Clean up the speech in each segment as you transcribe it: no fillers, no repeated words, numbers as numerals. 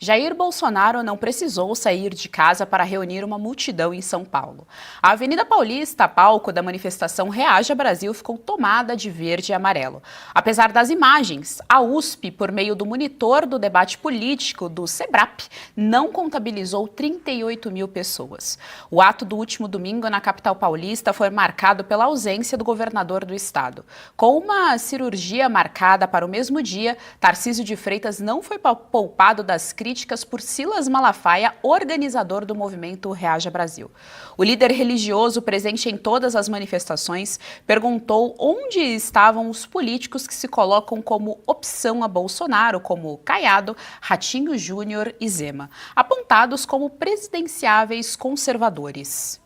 Jair Bolsonaro não precisou sair de casa para reunir uma multidão em São Paulo. A Avenida Paulista, palco da manifestação Reaja Brasil, ficou tomada de verde e amarelo. Apesar das imagens, a USP, por meio do monitor do debate político do SEBRAP, não contabilizou 38 mil pessoas. O ato do último domingo na capital paulista foi marcado pela ausência do governador do estado. Com uma cirurgia marcada para o mesmo dia, Tarcísio de Freitas não foi poupado das críticas por Silas Malafaia, organizador do movimento Reaja Brasil. O líder religioso, presente em todas as manifestações, perguntou onde estavam os políticos que se colocam como opção a Bolsonaro, como Caiado, Ratinho Júnior e Zema, apontados como presidenciáveis conservadores.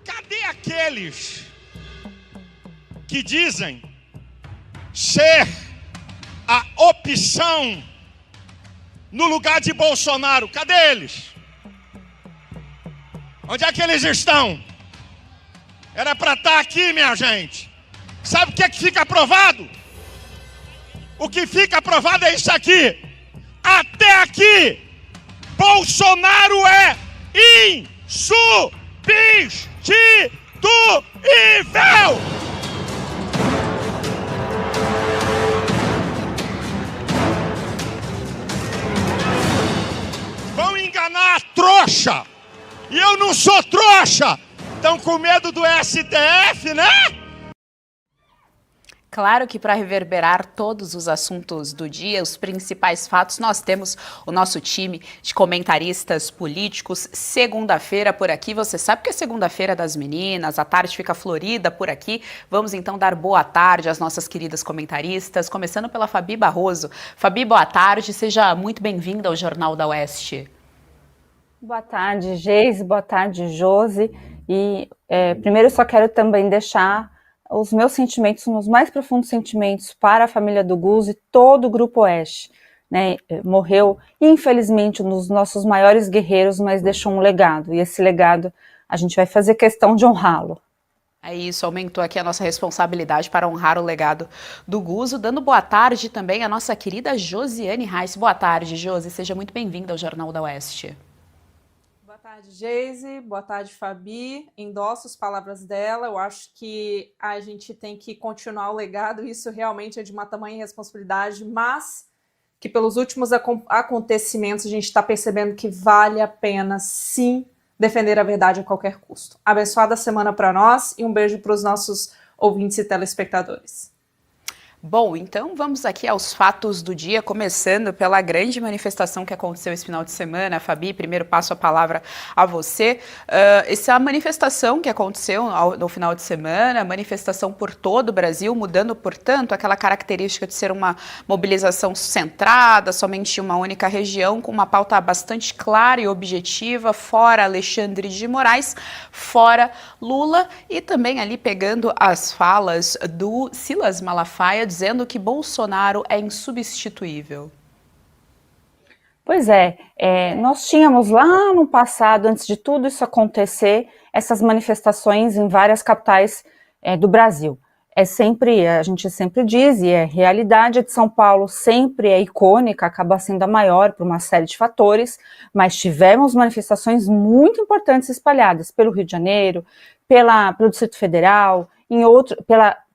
Cadê aqueles que dizem ser a opção no lugar de Bolsonaro? Cadê eles? Onde é que eles estão? Era para estar aqui, minha gente. Sabe o que é que fica aprovado? O que fica aprovado é isso aqui. Até aqui, Bolsonaro é insubstituível. Vão enganar a trouxa. E eu não sou trouxa. Estão com medo do STF, né? Claro que para reverberar todos os assuntos do dia, os principais fatos, nós temos o nosso time de comentaristas políticos. Segunda-feira por aqui, você sabe que é segunda-feira das meninas, a tarde fica florida por aqui. Vamos então dar boa tarde às nossas queridas comentaristas, começando pela Fabi Barroso. Fabi, boa tarde, seja muito bem-vinda ao Jornal da Oeste. Boa tarde, Geise, boa tarde, Josi. E primeiro eu só quero também deixar os meus sentimentos, os mais profundos sentimentos para a família do Gus e todo o Grupo Oeste. Né? Morreu, infelizmente, um dos nossos maiores guerreiros, mas deixou um legado. E esse legado a gente vai fazer questão de honrá-lo. É isso, aumentou aqui a nossa responsabilidade para honrar o legado do Guzo, dando boa tarde também à nossa querida Josiane Reis. Boa tarde, Josi, seja muito bem-vinda ao Jornal da Oeste. Boa tarde, Geise. Boa tarde, Fabi. Endosso as palavras dela. Eu acho que a gente tem que continuar o legado. Isso realmente é de uma tamanha responsabilidade, mas que pelos últimos acontecimentos a gente está percebendo que vale a pena, sim, defender a verdade a qualquer custo. Abençoada semana para nós e um beijo para os nossos ouvintes e telespectadores. Bom, então vamos aqui aos fatos do dia, começando pela grande manifestação que aconteceu esse final de semana. Fabi, primeiro passo a palavra a você. Essa manifestação que aconteceu no final de semana, manifestação por todo o Brasil, mudando, portanto, aquela característica de ser uma mobilização centrada, somente em uma única região, com uma pauta bastante clara e objetiva, fora Alexandre de Moraes, fora Lula, e também ali pegando as falas do Silas Malafaia, dizendo que Bolsonaro é insubstituível. Pois nós tínhamos lá no passado, antes de tudo isso acontecer, essas manifestações em várias capitais do Brasil. A gente sempre diz, e é realidade, a de São Paulo sempre é icônica, acaba sendo a maior por uma série de fatores, mas tivemos manifestações muito importantes espalhadas pelo Rio de Janeiro, pelo Distrito Federal,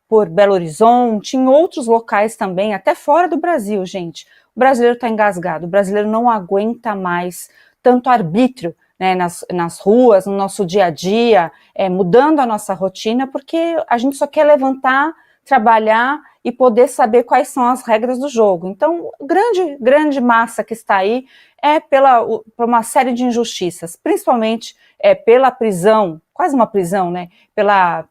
por Belo Horizonte, em outros locais também, até fora do Brasil, gente. O brasileiro está engasgado, o brasileiro não aguenta mais tanto arbítrio, né, nas ruas, no nosso dia a dia, mudando a nossa rotina, porque a gente só quer levantar, trabalhar e poder saber quais são as regras do jogo. Então, grande massa que está aí é por uma série de injustiças, principalmente pela prisão, quase uma prisão, né, pela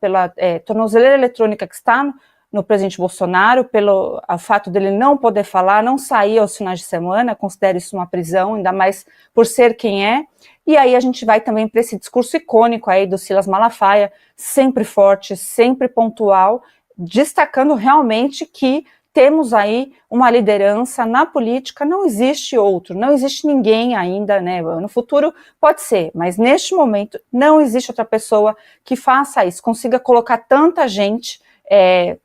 tornozeleira eletrônica que está no presidente Bolsonaro, pelo fato dele não poder falar, não sair aos finais de semana, considero isso uma prisão, ainda mais por ser quem é. E aí a gente vai também para esse discurso icônico aí do Silas Malafaia, sempre forte, sempre pontual, destacando realmente que temos aí uma liderança na política, não existe outro, não existe ninguém ainda, né? No futuro pode ser, mas neste momento não existe outra pessoa que faça isso, consiga colocar tanta gente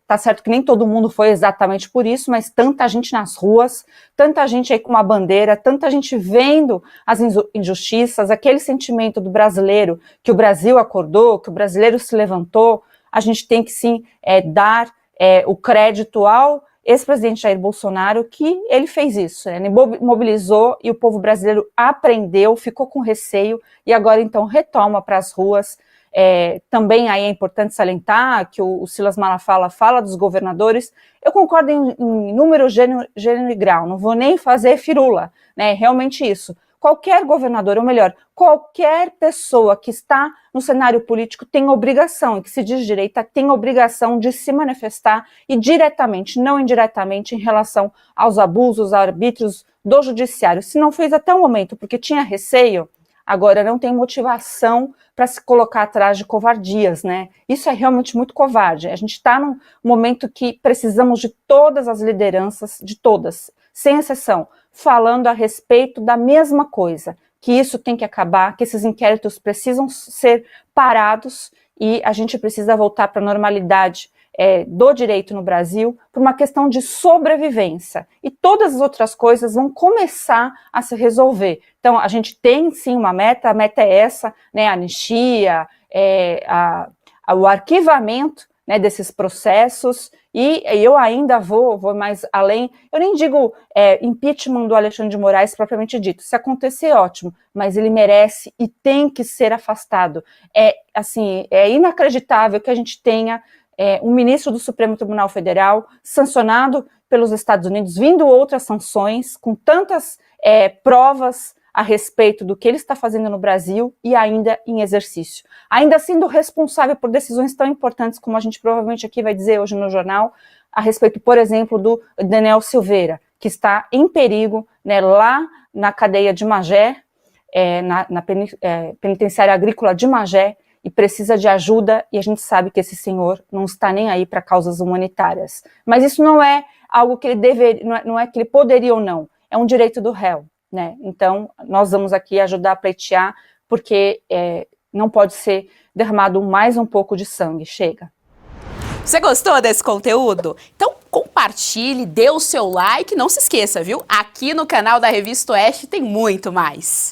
Tá certo que nem todo mundo foi exatamente por isso, mas tanta gente nas ruas, tanta gente aí com uma bandeira, tanta gente vendo as injustiças, aquele sentimento do brasileiro, que o Brasil acordou, que o brasileiro se levantou. A gente tem que sim dar o crédito ao ex-presidente Jair Bolsonaro, que ele fez isso, né? Ele mobilizou e o povo brasileiro aprendeu, ficou com receio e agora então retoma para as ruas. Também aí é importante salientar que o Silas Malafaia fala dos governadores. Eu concordo em número, gênero e grau, não vou nem fazer firula, né? Realmente isso. Qualquer governador, ou melhor, qualquer pessoa que está no cenário político tem obrigação, e que se diz de direita, tem obrigação de se manifestar e diretamente, não indiretamente, em relação aos abusos, arbítrios do judiciário. Se não fez até o momento, porque tinha receio, agora não tem motivação para se colocar atrás de covardias, né? Isso é realmente muito covarde. A gente está num momento que precisamos de todas as lideranças, de todas, sem exceção, falando a respeito da mesma coisa, que isso tem que acabar, que esses inquéritos precisam ser parados e a gente precisa voltar para a normalidade do direito no Brasil por uma questão de sobrevivência. E todas as outras coisas vão começar a se resolver. Então, a gente tem sim uma meta, a meta é essa, né, a anistia, o arquivamento, né, desses processos, e eu ainda vou mais além. Eu nem digo impeachment do Alexandre de Moraes propriamente dito, se acontecer ótimo, mas ele merece e tem que ser afastado. É inacreditável que a gente tenha um ministro do Supremo Tribunal Federal sancionado pelos Estados Unidos, vindo outras sanções, com tantas provas a respeito do que ele está fazendo no Brasil e ainda em exercício. Ainda sendo responsável por decisões tão importantes como a gente provavelmente aqui vai dizer hoje no jornal, a respeito, por exemplo, do Daniel Silveira, que está em perigo, né, lá na cadeia de Magé, na penitenciária agrícola de Magé, e precisa de ajuda, e a gente sabe que esse senhor não está nem aí para causas humanitárias. Mas isso não é algo que ele deveria, não é que ele poderia ou não, é um direito do réu, né? Então, nós vamos aqui ajudar a pleitear, porque não pode ser derramado mais um pouco de sangue, chega. Você gostou desse conteúdo? Então compartilhe, dê o seu like, não se esqueça, viu? Aqui no canal da Revista Oeste tem muito mais.